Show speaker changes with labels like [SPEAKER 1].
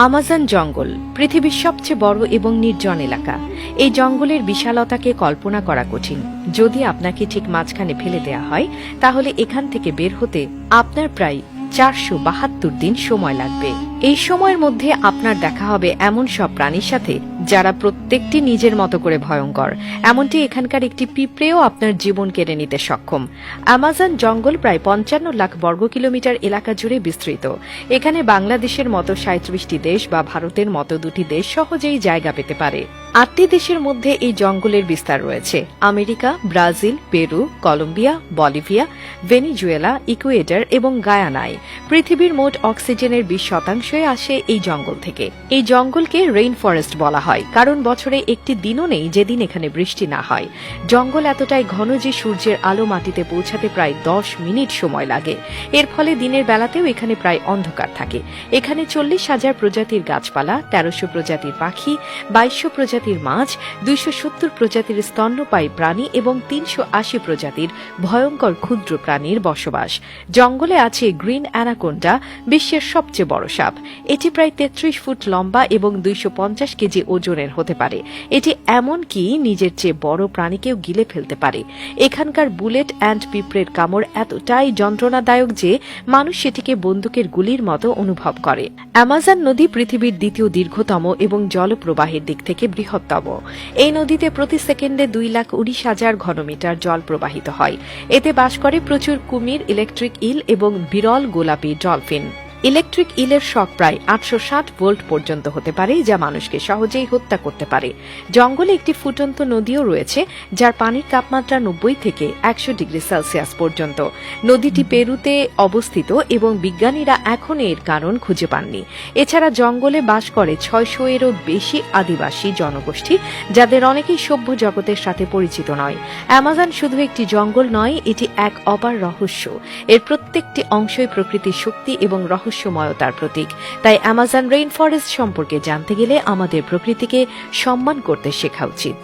[SPEAKER 1] Amazon জঙ্গল পৃথিবীর সবচেয়ে বড় এবং নির্জন এলাকা। এই জঙ্গলের বিশালতাকে কল্পনা করা কঠিন। যদি আপনাকে ঠিক মাঝখানে ফেলে দেয়া হয়, তাহলে এখান থেকে বের হতে আপনার প্রায় 472 দিন সময় লাগবে। এই সময়ের মধ্যে আপনার দেখা হবে এমন সব প্রাণীর সাথে যারা প্রত্যেকটি নিজের মতো করে ভয়ঙ্কর। এমনটি এখানকার একটি পিঁপড়েও আপনার জীবন কেড়ে নিতে সক্ষম। আমাজন জঙ্গল প্রায় 55 লাখ বর্গ কিলোমিটার এলাকা জুড়ে বিস্তৃত। এখানে বাংলাদেশের মতো 37টি দেশ বা ভারতের মতো 2টি দেশ সহজেই জায়গা পেতে পারে। 8টি দেশের মধ্যে এই জঙ্গলের বিস্তার রয়েছে: America, Brazil, Peru, Colombia, Bolivia, Venezuela, Ecuador এবং গায়ানায়। পৃথিবীর মোট অক্সিজেনের 20% আসে এই জঙ্গল থেকে। এই জঙ্গলকে রেইন ফরেস্ট বলা হয়, কারণ বছরে একটি দিনও নেই যেদিন এখানে বৃষ্টি না হয়। জঙ্গল এতটাই ঘন যে সূর্যের আলো মাটিতে পৌঁছাতে প্রায় 10 মিনিট সময় লাগে। এর ফলে দিনের বেলাতেও এখানে প্রায় অন্ধকার থাকে। এখানে 40,000 প্রজাতির গাছপালা, 1300 প্রজাতির পাখি, 2200 প্রজাতির মাছ, 270 প্রজাতির স্তন্যপায়ী প্রাণী এবং 380 প্রজাতির ভয়ঙ্কর ক্ষুদ্র প্রাণীর বসবাস। জঙ্গলে আছে গ্রিন অ্যানাকোন্ডা, বিশ্বের সবচেয়ে বড় সাপ। এটি প্রায় 33 ফুট লম্বা এবং 250 কেজি ওজনের হতে পারে। এটি এমনকি নিজের চেয়ে বড় প্রাণীকেও গিলে ফেলতে পারে। এখানকার বুলেট অ্যান্ড পিঁপড়ের কামড় এতটাই যন্ত্রণাদায়ক যে মানুষ সেটিকে বন্দুকের গুলির মতো অনুভব করে। অ্যামাজন নদী পৃথিবীর দ্বিতীয় দীর্ঘতম এবং জলপ্রবাহের দিক থেকে বৃহত্তম। এই নদীতে প্রতি সেকেন্ডে 2,19,000 ঘনমিটার জল প্রবাহিত হয়। এতে বাস করে প্রচুর কুমির, ইলেকট্রিক ইল এবং বিরল গোলাপি ডলফিন। ইলেকট্রিক ইলের শক প্রায় 860 ভোল্ট পর্যন্ত হতে পারে, যা মানুষকে সহজেই হত্যা করতে পারে। জঙ্গলে একটি ফুটন্ত নদীও রয়েছে, যার পানির তাপমাত্রা 90 থেকে 100 ডিগ্রি সেলসিয়াস পর্যন্ত। নদীটি পেরুতে অবস্থিত এবং বিজ্ঞানীরা এখন এর কারণ খুঁজে পাননি। এছাড়া জঙ্গলে বাস করে 600-এরও বেশি আদিবাসী জনগোষ্ঠী, যাদের অনেকেই সভ্য জগতের সাথে পরিচিত নয়। অ্যামাজন শুধু একটি জঙ্গল নয়, এটি এক অপার রহস্য। এর প্রত্যেকটি অংশই প্রকৃতির শক্তি এবং রহস্যময়তার প্রতীক। তাই অ্যামাজন রেইন ফরেস্ট সম্পর্কে জানতে গেলে আমাদের প্রকৃতিকে সম্মান করতে শেখা উচিত।